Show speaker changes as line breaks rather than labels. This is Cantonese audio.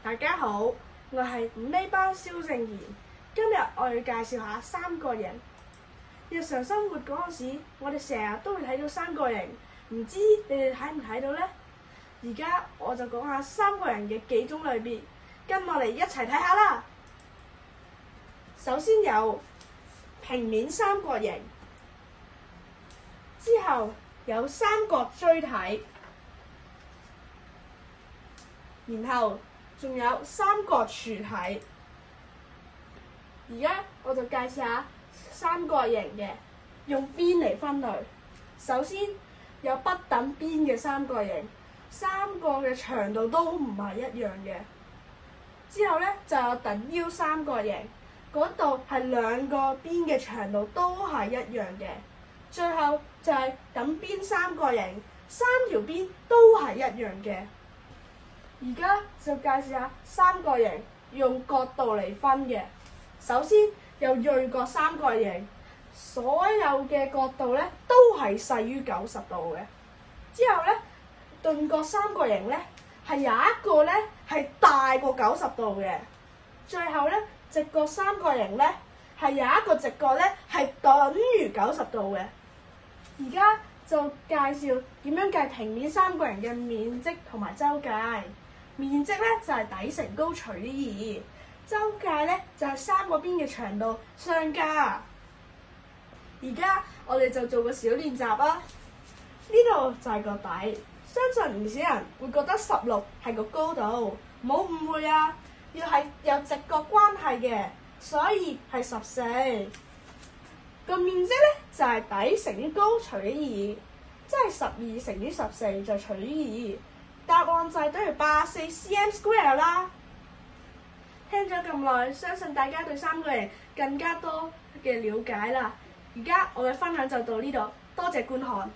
大家好，我係5A班蕭正賢。今日我要介紹下三角形。日常生活嗰陣時，我哋成日都會睇到三角形，唔知你哋睇唔睇到呢？而家我就講下三角形嘅幾種類別，跟我嚟一齊睇下啦。首先有平面三角形，之後有三角錐體，然後仲有三角柱體。而家我就介紹下三角形嘅，用邊嚟分類。首先有不等邊嘅三角形，三個嘅長度都唔係一樣嘅。之後咧就有等腰三角形，嗰度係兩個邊嘅長度都係一樣嘅。最後就係等邊三角形，三條邊都係一樣嘅。而家就介紹下三角形用角度嚟分嘅。首先有銳角三角形，所有嘅角度咧都係細於90度嘅。之後咧鈍角三角形咧係有一個咧係大過90度嘅。最後咧直角三角形咧係有一個直角咧係等於90度嘅。而家就介紹點樣計平面三角形嘅面積同埋周界。面積咧就係底乘高除以2，周界咧就係三個邊嘅長度相加。而家我哋就做個小練習啦。呢度就係個底，相信唔少人會覺得16係個高度，唔好誤會啊！要係有直角關係嘅，所以係14。個面積咧就係底乘於高除以2，即係12乘於14就除以2。答案就係等於84 cm² 啦。聽咗咁耐，相信大家對三角形更加多嘅了解啦。而家我嘅分享就到呢度，多謝觀看。